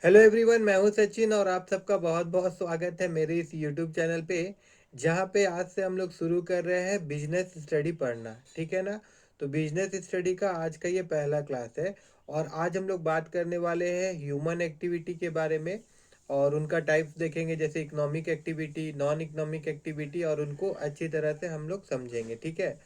Hello everyone, मैं हूं सचिन और आप सबका बहुत बहुत स्वागत है मेरे इस यूट्यूब चैनल पे। जहां पे आज से हम लोग शुरू कर रहे हैं बिजनेस स्टडी पढ़ना। ठीक है ना। तो बिजनेस स्टडी का आज का ये पहला क्लास है और आज हम लोग बात करने वाले हैं ह्यूमन एक्टिविटी के बारे में। और उनका टाइप्स देखेंगे, जैसे economic activity, non economic activity, और उनको अच्छी तरह से हम लोग समझेंगे। ठीक है।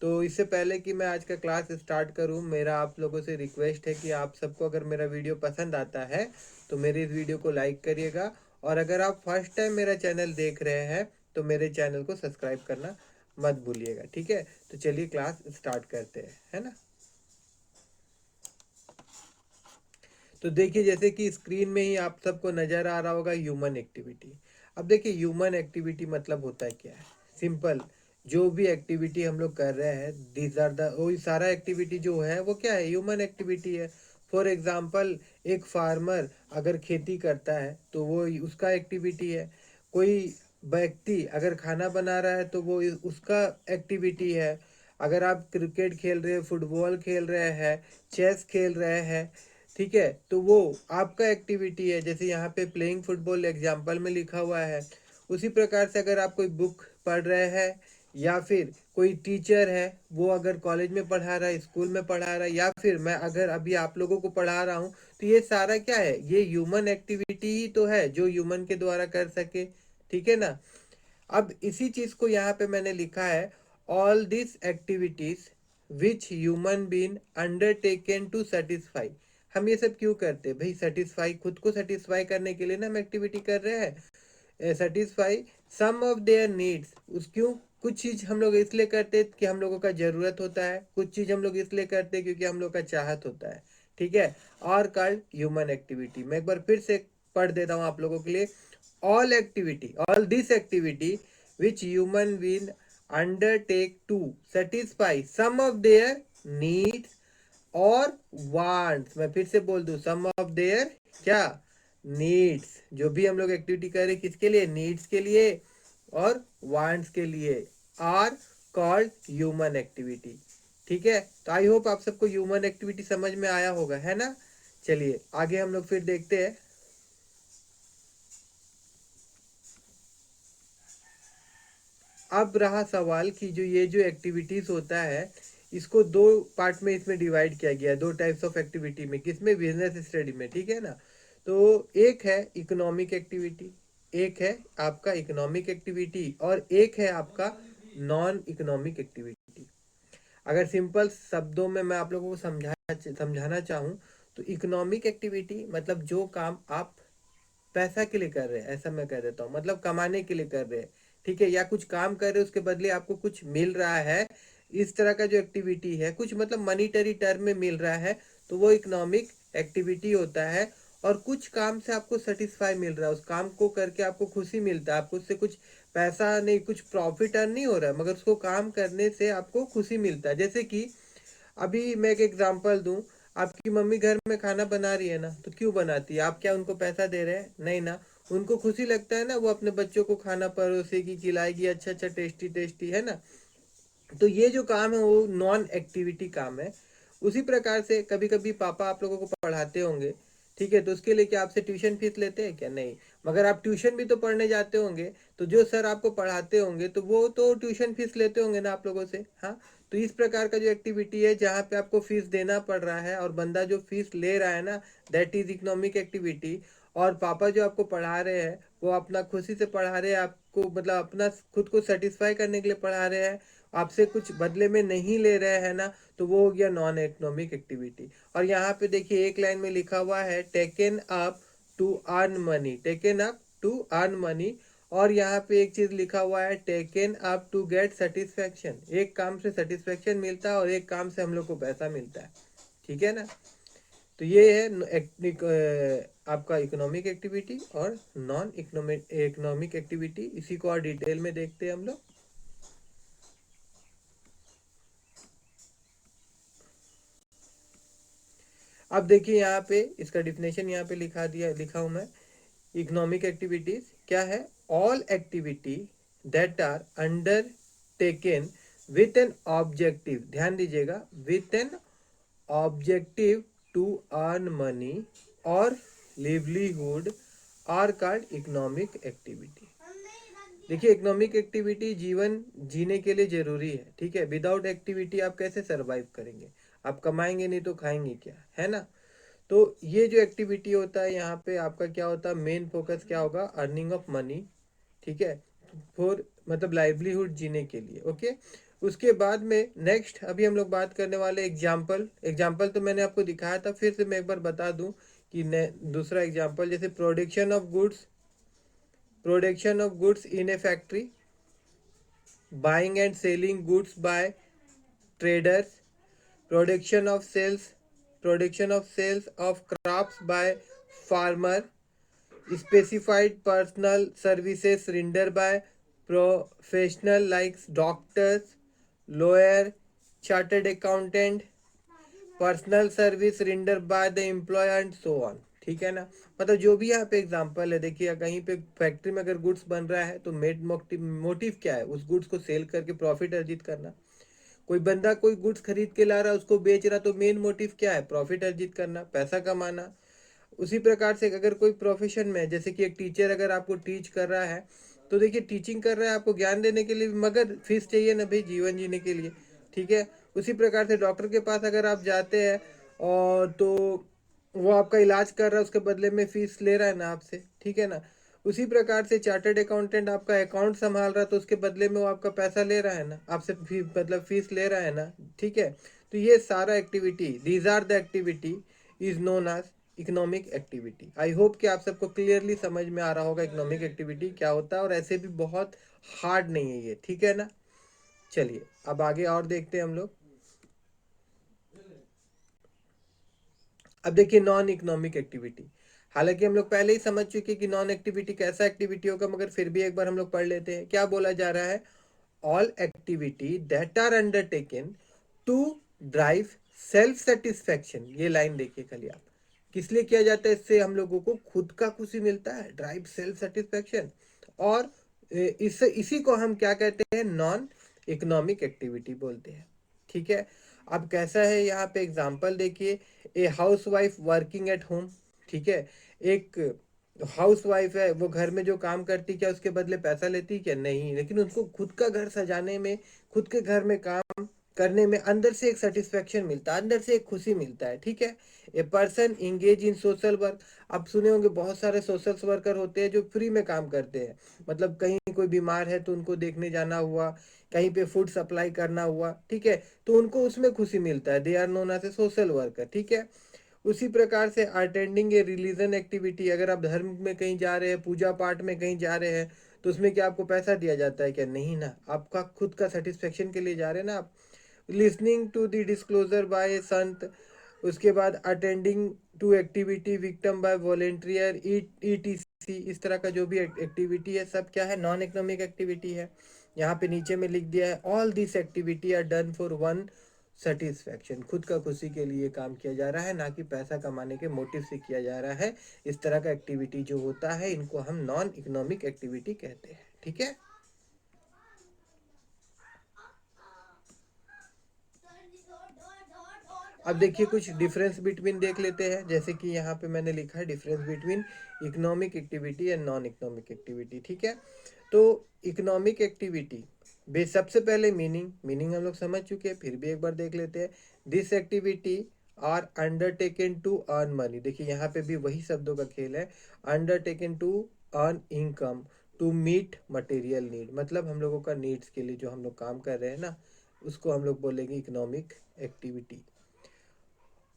तो इससे पहले कि मैं आज का क्लास स्टार्ट करूं, मेरा आप लोगों से रिक्वेस्ट है कि आप सबको अगर मेरा वीडियो पसंद आता है तो मेरे इस वीडियो को लाइक करिएगा। और अगर आप फर्स्ट टाइम मेरा चैनल देख रहे हैं तो मेरे चैनल को सब्सक्राइब करना मत भूलिएगा। ठीक है। तो चलिए क्लास स्टार्ट करते हैं, है ना। तो देखिए, जैसे कि स्क्रीन में ही आप सबको नजर आ रहा होगा ह्यूमन एक्टिविटी। अब देखिए, ह्यूमन एक्टिविटी मतलब होता है क्या है। सिंपल, जो भी एक्टिविटी हम लोग कर रहे हैं, दीज आर द, वो सारा एक्टिविटी जो है वो क्या है, ह्यूमन एक्टिविटी है। फॉर एग्जाम्पल, एक फार्मर अगर खेती करता है तो वो उसका एक्टिविटी है। कोई व्यक्ति अगर खाना बना रहा है तो वो उसका एक्टिविटी है। अगर आप क्रिकेट खेल रहे हैं, फुटबॉल खेल रहे हैं, चेस खेल रहे हैं, ठीक है, तो वो आपका एक्टिविटी है। जैसे यहाँ पे प्लेइंग फुटबॉल एग्जाम्पल में लिखा हुआ है। उसी प्रकार से अगर आप कोई बुक पढ़ रहे हैं या फिर कोई टीचर है, वो अगर कॉलेज में पढ़ा रहा है, स्कूल में पढ़ा रहा है, या फिर मैं अगर अभी आप लोगों को पढ़ा रहा हूँ, तो ये सारा क्या है, ये ह्यूमन एक्टिविटी ही तो है जो ह्यूमन के द्वारा कर सके। ठीक है ना। अब इसी चीज को यहाँ पे मैंने लिखा है, all this activities which human been undertaken to satisfy. हम ये सब क्यों करते हैं भाई, सेटिस्फाई, खुद को सेटिस्फाई करने के लिए ना हम एक्टिविटी कर रहे हैं। Satisfy some of their needs, उस क्यों, कुछ चीज हम लोग इसलिए करते हैं कि हम लोगों का जरूरत होता है, कुछ चीज हम लोग इसलिए करते हैं क्योंकि हम लोग का चाहत होता है। ठीक है। और कॉल्ड ह्यूमन एक्टिविटी। मैं एक बार फिर से पढ़ देता हूँ आप लोगों के लिए। all this activity which human being undertake to satisfy some of their needs और wants। मैं फिर से बोल दूं, some of their क्या, नीड्स। जो भी हम लोग एक्टिविटी कर रहे हैं, किसके लिए, नीड्स के लिए और वांट्स के लिए, आर कॉल्ड ह्यूमन एक्टिविटी। ठीक है। तो आई होप आप सबको ह्यूमन एक्टिविटी समझ में आया होगा, है ना। चलिए आगे हम लोग फिर देखते हैं। अब रहा सवाल कि जो ये जो एक्टिविटीज होता है, इसको दो पार्ट में इसमें डिवाइड किया गया है, दो टाइप्स ऑफ एक्टिविटी में, किसमें, बिजनेस स्टडी में। ठीक है ना। तो एक है इकोनॉमिक एक्टिविटी, एक है आपका इकोनॉमिक एक्टिविटी, और एक है आपका नॉन इकोनॉमिक एक्टिविटी। अगर सिंपल शब्दों में मैं आप लोगों को समझाना चाहूँ, तो इकोनॉमिक एक्टिविटी मतलब जो काम आप पैसा के लिए कर रहे हैं, ऐसा मैं कह देता हूँ, मतलब कमाने के लिए कर रहे हैं। ठीक है। या कुछ काम कर रहे हैं, उसके बदले आपको कुछ मिल रहा है, इस तरह का जो एक्टिविटी है, कुछ मतलब मनीटरी टर्म में मिल रहा है, तो वो इकोनॉमिक एक्टिविटी होता है। और कुछ काम से आपको सेटिस्फाई मिल रहा है, उस काम को करके आपको खुशी मिलता है, आपको उससे कुछ पैसा नहीं, कुछ प्रॉफिट अर्न नहीं हो रहा है, मगर उसको काम करने से आपको खुशी मिलता है। जैसे कि अभी मैं एक एग्जांपल दूं, आपकी मम्मी घर में खाना बना रही है ना, तो क्यों बनाती है, आप क्या उनको पैसा दे रहे हैं, नहीं ना। उनको खुशी लगता है ना, वो अपने बच्चों को खाना परोसेगी, खिलाएगी, अच्छा अच्छा टेस्टी टेस्टी, है ना। तो ये जो काम है वो नॉन एक्टिविटी काम है। उसी प्रकार से कभी कभी पापा आप लोगों को पढ़ाते होंगे, ठीक है, तो उसके लिए क्या आपसे ट्यूशन फीस लेते हैं क्या, नहीं। मगर आप ट्यूशन भी तो पढ़ने जाते होंगे, तो जो सर आपको पढ़ाते होंगे तो वो तो ट्यूशन फीस लेते होंगे ना आप लोगों से, हाँ। तो इस प्रकार का जो एक्टिविटी है जहाँ पे आपको फीस देना पड़ रहा है, और बंदा जो फीस ले रहा है ना, दैट इज इकोनॉमिक एक्टिविटी। और पापा जो आपको पढ़ा रहे हैं वो अपना खुशी से पढ़ा रहे हैं आपको, मतलब अपना खुद को सेटिस्फाई करने के लिए पढ़ा रहे हैं, आपसे कुछ बदले में नहीं ले रहे हैं ना, तो वो हो गया नॉन इकोनॉमिक एक्टिविटी। और यहाँ पे देखिए एक लाइन में लिखा हुआ है, taken up to earn money, taken up to earn money. और यहाँ पे एक चीज लिखा हुआ है, taken up to get satisfaction, एक काम से सेटिस्फेक्शन मिलता है और एक काम से हम लोग को पैसा मिलता है। ठीक है ना। तो ये है आपका इकोनॉमिक एक्टिविटी और नॉन इकोनॉमिक एक्टिविटी। इसी को और डिटेल में देखते हैं हम लोग। अब देखिए यहाँ पे इसका डिफिनेशन यहाँ पे लिखा हूं मैं। इकोनॉमिक एक्टिविटीज क्या है, all activity that are undertaken with an objective, ध्यान दीजिएगा, with an objective to earn money और livelihood are called economic activity. देखिए इकोनॉमिक एक्टिविटी जीवन जीने के लिए जरूरी है, ठीक है। विदाउट एक्टिविटी आप कैसे सरवाइव करेंगे, आप कमाएंगे नहीं तो खाएंगे क्या, है ना। तो ये जो एक्टिविटी होता है यहाँ पे आपका क्या होता है, मेन फोकस क्या होगा, अर्निंग ऑफ मनी, ठीक है, फॉर मतलब लाइवलीहुड जीने के लिए, ओके। उसके बाद में नेक्स्ट अभी हम लोग बात करने वाले एग्जाम्पल। एग्जाम्पल तो मैंने आपको दिखाया था, फिर से मैं एक बार बता दूं कि दूसरा एग्जाम्पल जैसे production of goods in A factory, buying and selling goods by traders, production of sales of crops by farmer, specified personal services rendered by professional like doctors, lawyer, chartered accountant, personal service render by the employ and so on, ठीक है ना। मतलब जो भी यहाँ पे example है, देखिए कहीं पे फैक्ट्री में अगर गुड्स बन रहा है तो मेन मोटिव क्या है, उस गुड्स को सेल करके प्रॉफिट अर्जित करना। कोई बंदा कोई गुड्स खरीद के ला रहा है, उसको बेच रहा, तो मेन मोटिव क्या है, प्रॉफिट अर्जित करना, पैसा कमाना। उसी प्रकार से अगर कोई प्रोफेशन में, जैसे कि एक टीचर अगर आपको टीच कर रहा है, तो देखिए टीचिंग कर रहा है आपको ज्ञान देने के लिए, मगर फीस चाहिए ना भाई जीवन जीने के लिए, ठीक है। उसी प्रकार से डॉक्टर के पास अगर आप जाते हैं और तो वो आपका इलाज कर रहा है, उसके बदले में फीस ले रहा है ना आपसे, ठीक है ना। उसी प्रकार से चार्टर्ड अकाउंटेंट आपका अकाउंट संभाल रहा है, तो उसके बदले में वो आपका पैसा ले रहा है ना आपसे, मतलब फीस ले रहा है ना, ठीक है। तो ये सारा activity, these are the activity is known as economic activity. I hope कि आप सबको क्लियरली समझ में आ रहा होगा इकोनॉमिक एक्टिविटी क्या होता है, और ऐसे भी बहुत हार्ड नहीं है ये, ठीक है ना। चलिए अब आगे और देखते हैं हम लोग। अब देखिए नॉन इकोनॉमिक एक्टिविटी, हालांकि हम लोग पहले ही समझ चुके कि नॉन एक्टिविटी कैसा एक्टिविटी होगा, मगर फिर भी एक बार हम लोग पढ़ लेते हैं। क्या बोला जा रहा है, all activity that are undertaken to drive self satisfaction. ये लाइन देखिए खाली आप, किस लिए किया जाता है, इससे हम लोगों को खुद का खुशी मिलता है, ड्राइव सेल्फ सेटिस्फेक्शन। और इस इसी को हम क्या कहते हैं, नॉन इकोनॉमिक एक्टिविटी बोलते हैं, ठीक है। अब कैसा है यहाँ पे एग्जांपल देखिए, a house wife working at home, ठीक है। एक हाउस वाइफ है, वो घर में जो काम करती, क्या उसके बदले पैसा लेती, क्या नहीं, लेकिन उसको खुद का घर सजाने में, खुद के घर में काम करने में अंदर से एक सेटिस्फेक्शन मिलता है, अंदर से एक खुशी मिलता है, ठीक है। A person engage in social work, आप सुने होंगे बहुत सारे सोशल वर्कर होते हैं जो फ्री में काम करते हैं, मतलब कहीं कोई बीमार है तो उनको देखने जाना हुआ, कहीं पे फूड सप्लाई करना हुआ, ठीक है, तो उनको उसमें खुशी मिलता है, they are known as a social worker, ठीक है। उसी प्रकार से अटेंडिंग ए रिलीजन एक्टिविटी, अगर आप धर्म में कहीं जा रहे हैं, पूजा पाठ में कहीं जा रहे हैं, तो उसमें क्या आपको पैसा दिया जाता है क्या, नहीं ना, आपका खुद का सेटिस्फेक्शन के लिए जा रहे हैं ना आप। Listening to the disclosure by sant, उसके बाद attending to activity victim by volunteer ETC, इस तरह का जो भी एक्टिविटी है सब क्या है, नॉन इकोनॉमिक एक्टिविटी है। यहाँ पे नीचे में लिख दिया है, all this activity are done for one satisfaction, खुद का खुशी के लिए काम किया जा रहा है, ना कि पैसा कमाने के मोटिव से किया जा रहा है। इस तरह का एक्टिविटी जो होता है इनको हम नॉन इकोनॉमिक एक्टिविटी कहते हैं, ठीक है। अब देखिए कुछ डिफरेंस बिटवीन देख लेते हैं, जैसे कि यहाँ पे मैंने लिखा है difference between economic activity and non economic activity, ठीक है। तो इकोनॉमिक एक्टिविटी बे सबसे पहले मीनिंग हम लोग समझ चुके हैं, फिर भी एक बार देख लेते हैं। This activity are undertaken to earn money, देखिए यहाँ पे भी वही शब्दों का खेल है, undertaken to earn income, to meet material need, मतलब हम लोगों का नीड्स के लिए जो हम लोग काम कर रहे हैं ना, उसको हम लोग बोलेंगे इकोनॉमिक एक्टिविटी।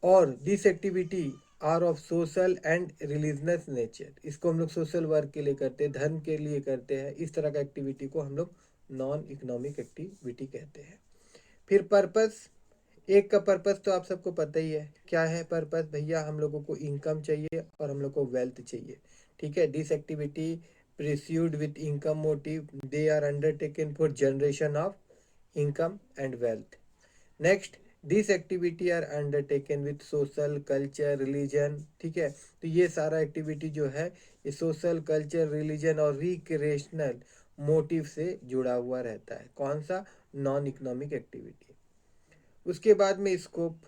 और this activity are of social and religious nature, इसको हम लोग सोशल वर्क के लिए करते हैं, धर्म के लिए करते हैं, इस तरह का एक्टिविटी को हम लोग नॉन इकोनॉमिक एक्टिविटी कहते हैं। फिर पर्पस, एक का पर्पस तो आप सबको पता ही है, क्या है पर्पस भैया, हम लोगों को इनकम चाहिए और हम लोग को वेल्थ चाहिए, ठीक है। This activity pursued with income motive, they are undertaken for generation of income and wealth. Next, this activity are undertaken with social culture religion, ठीक है। तो ये सारा एक्टिविटी जो है ये सोशल कल्चर रिलीजन और रिक्रिएशनल मोटिव से जुड़ा हुआ रहता है, कौन सा, नॉन इकोनॉमिक एक्टिविटी। उसके बाद में स्कोप,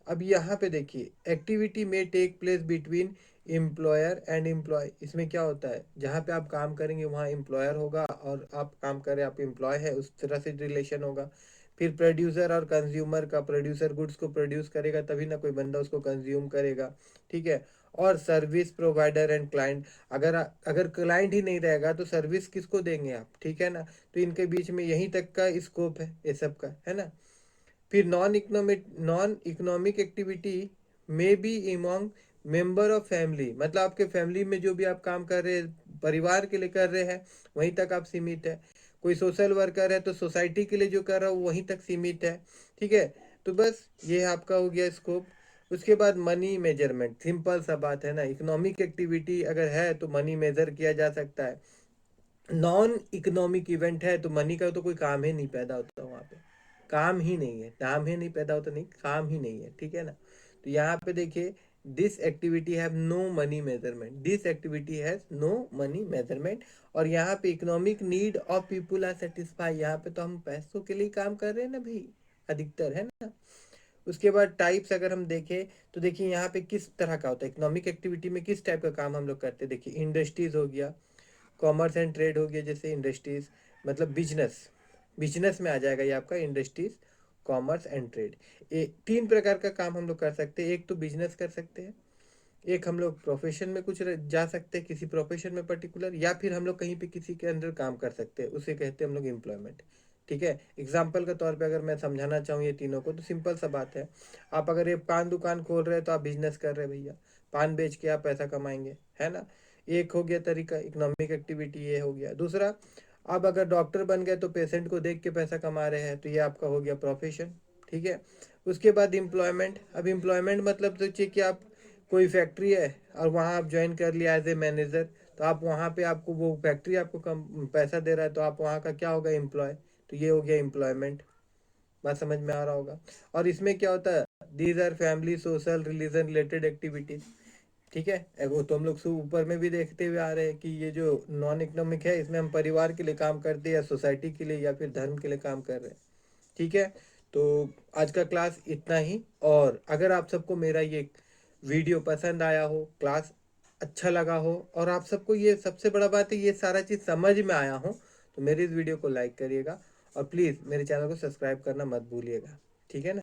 अब यहाँ पे देखिए एक्टिविटी में take place between employer and employ, इसमें क्या होता है, जहाँ पे आप काम करेंगे वहाँ एम्प्लॉयर होगा और आप काम करें आप एम्प्लॉय है, उस तरह से रिलेशन होगा। फिर प्रोड्यूसर और कंज्यूमर का, प्रोड्यूसर गुड्स को प्रोड्यूस करेगा तभी ना कोई बंदा उसको कंज्यूम करेगा, ठीक है। और सर्विस प्रोवाइडर एंड क्लाइंट, अगर अगर क्लाइंट ही नहीं रहेगा तो सर्विस किसको देंगे आप, ठीक है ना। तो इनके बीच में यहीं तक का स्कोप है ये सब का, है ना। फिर नॉन इकोनॉमिक एक्टिविटी में B Emong member of family, मतलब आपके फैमिली में जो भी आप काम कर रहे हैं, परिवार के लिए कर रहे हैं, वहीं तक आप सीमित है। कोई सोशल वर्कर है तो सोसाइटी के लिए जो कर रहा है वो वहीं तक सीमित है, ठीक है। तो बस ये आपका हो गया स्कोप। उसके बाद मनी मेजरमेंट, सिंपल सा बात है ना, इकोनॉमिक एक्टिविटी अगर है तो मनी मेजर किया जा सकता है। नॉन इकोनॉमिक इवेंट है तो मनी का तो कोई काम ही नहीं पैदा होता वहाँ पे, काम ही नहीं है, नाम ही नहीं पैदा होता, नहीं काम ही नहीं है, ठीक है ना। तो यहाँ पे देखिए, this activity have no money measurement, this activity has no money measurement. और यहाँ पे economic need of people are satisfy, यहाँ पे तो हम पैसों के लिए काम कर रहे हैं ना भाई, अधिकतर, है ना। उसके बाद टाइप्स अगर हम देखें तो देखिए यहाँ पे किस तरह का होता है इकोनॉमिक एक्टिविटी में, किस टाइप का काम हम लोग करते हैं। देखिए इंडस्ट्रीज हो गया, कॉमर्स एंड ट्रेड हो गया, जैसे इंडस्ट्रीज मतलब बिजनेस, बिजनेस में आ जाएगा ये आपका इंडस्ट्रीज, कॉमर्स एंड ट्रेड। ये तीन प्रकार का काम हम लोग कर सकते हैं, एक तो बिजनेस कर सकते हैं, एक हम लोग प्रोफेशन में कुछ जा सकते हैं किसी प्रोफेशन में पर्टिकुलर, या फिर हम लोग कहीं पे किसी के अंदर काम कर सकते हैं, उसे कहते हैं हम लोग एम्प्लॉयमेंट, ठीक है। एग्जाम्पल के तौर पे अगर मैं समझाना चाहूँ ये तीनों को तो सिंपल सा बात है, आप अगर ये पान दुकान खोल रहे हैं तो आप बिजनेस कर रहे हैं भैया, पान बेच के आप पैसा कमाएंगे, है ना। एक हो गया तरीका, इकोनॉमिक एक्टिविटी ये हो गया। दूसरा, आप अगर डॉक्टर बन गए तो पेशेंट को देख के पैसा कमा रहे हैं, तो ये आपका हो गया प्रोफेशन, ठीक है। उसके बाद एम्प्लॉयमेंट, अब एम्प्लॉयमेंट मतलब सोचिए कि आप कोई फैक्ट्री है और वहाँ आप ज्वाइन कर लिया एज ए मैनेजर, तो आप वहाँ पे आपको वो फैक्ट्री आपको कम पैसा दे रहा है तो आप वहाँ का क्या होगा, एम्प्लॉय, तो ये हो गया एम्प्लॉयमेंट। बात समझ में आ रहा होगा। और इसमें क्या होता है, these are family social religion related activities, ठीक है। वो तो हम लोग ऊपर में भी देखते हुए आ रहे हैं कि ये जो नॉन इकोनॉमिक है इसमें हम परिवार के लिए काम करते हैं या सोसाइटी के लिए या फिर धर्म के लिए काम कर रहे हैं, ठीक है। तो आज का क्लास इतना ही, और अगर आप सबको मेरा ये वीडियो पसंद आया हो, क्लास अच्छा लगा हो, और आप सबको ये सबसे बड़ा बात है ये सारा चीज़ समझ में आया हो, तो मेरे इस वीडियो को लाइक करिएगा और प्लीज़ मेरे चैनल को सब्सक्राइब करना मत भूलिएगा, ठीक है ना।